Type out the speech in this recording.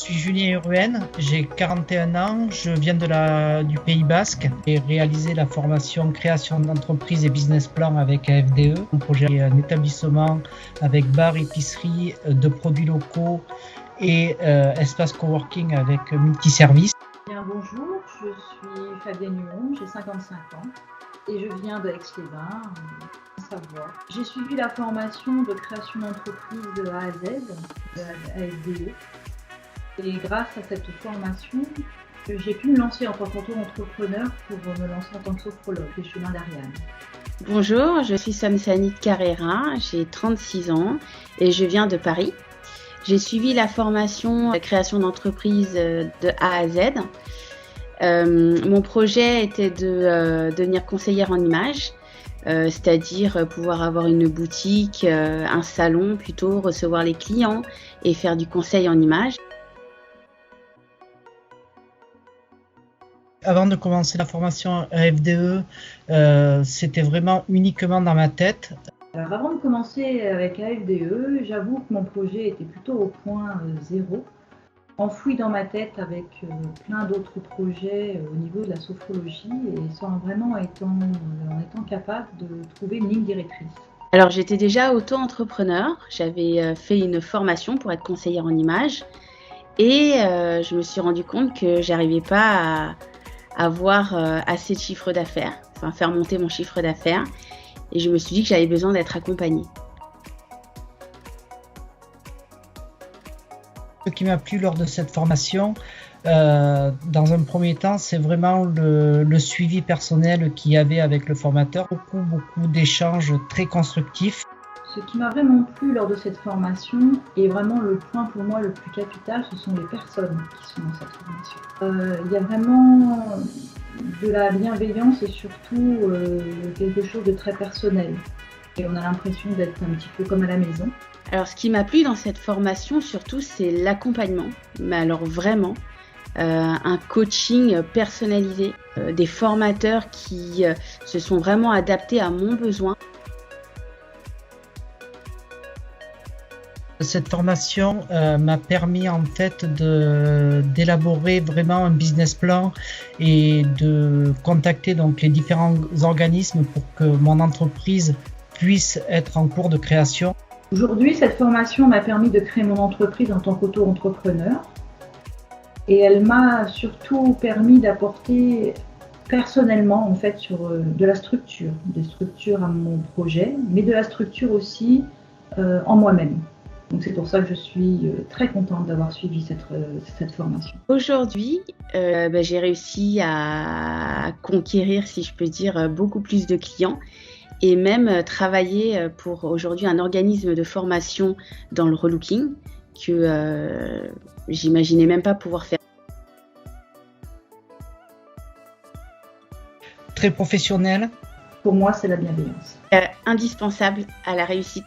suis Julien Uruen, j'ai 41 ans, je viens du Pays Basque. J'ai réalisé la formation création d'entreprise et business plan avec AFDE. Mon projet est un établissement avec bar, épicerie, de produits locaux et espace coworking avec multiservice. Bien, bonjour, je suis Fabienne Huon, j'ai 55 ans et je viens de Aix-les-Bains, en Savoie. J'ai suivi la formation de création d'entreprise de A à Z, de AFDE. Et grâce à cette formation, j'ai pu me lancer en tant qu'auto-entrepreneur pour me lancer en tant que sophrologue, les chemins d'Ariane. Bonjour, je suis Samsanit Carrera, j'ai 36 ans et je viens de Paris. J'ai suivi la formation de création d'entreprise de A à Z. Mon projet était de devenir conseillère en images, c'est-à-dire pouvoir avoir une boutique, un salon plutôt, recevoir les clients et faire du conseil en images. Avant de commencer la formation AFDE, c'était vraiment uniquement dans ma tête. Alors avant de commencer avec AFDE, j'avoue que mon projet était plutôt au point zéro, enfoui dans ma tête avec plein d'autres projets au niveau de la sophrologie et en étant capable de trouver une ligne directrice. Alors j'étais déjà auto-entrepreneur, j'avais fait une formation pour être conseillère en images et je me suis rendu compte que j'arrivais pas à avoir assez de chiffre d'affaires, enfin faire monter mon chiffre d'affaires. Et je me suis dit que j'avais besoin d'être accompagnée. Ce qui m'a plu lors de cette formation, dans un premier temps, c'est vraiment le suivi personnel qu'il y avait avec le formateur. Beaucoup d'échanges très constructifs. Ce qui m'a vraiment plu lors de cette formation, et vraiment le point pour moi le plus capital, ce sont les personnes qui sont dans cette formation. Il y a vraiment de la bienveillance et surtout quelque chose de très personnel. Et on a l'impression d'être un petit peu comme à la maison. Alors ce qui m'a plu dans cette formation surtout, c'est l'accompagnement. Mais alors vraiment, un coaching personnalisé, des formateurs qui se sont vraiment adaptés à mon besoin. Cette formation m'a permis en fait d'élaborer vraiment un business plan et de contacter donc les différents organismes pour que mon entreprise puisse être en cours de création. Aujourd'hui, cette formation m'a permis de créer mon entreprise en tant qu'auto-entrepreneur et elle m'a surtout permis d'apporter personnellement en fait sur de la structure, des structures à mon projet, mais de la structure aussi en moi-même. Donc c'est pour ça que je suis très contente d'avoir suivi cette formation. Aujourd'hui, j'ai réussi à conquérir, si je peux dire, beaucoup plus de clients et même travailler pour aujourd'hui un organisme de formation dans le relooking que j'imaginais même pas pouvoir faire. Très professionnel. Pour moi, c'est la bienveillance. Indispensable à la réussite.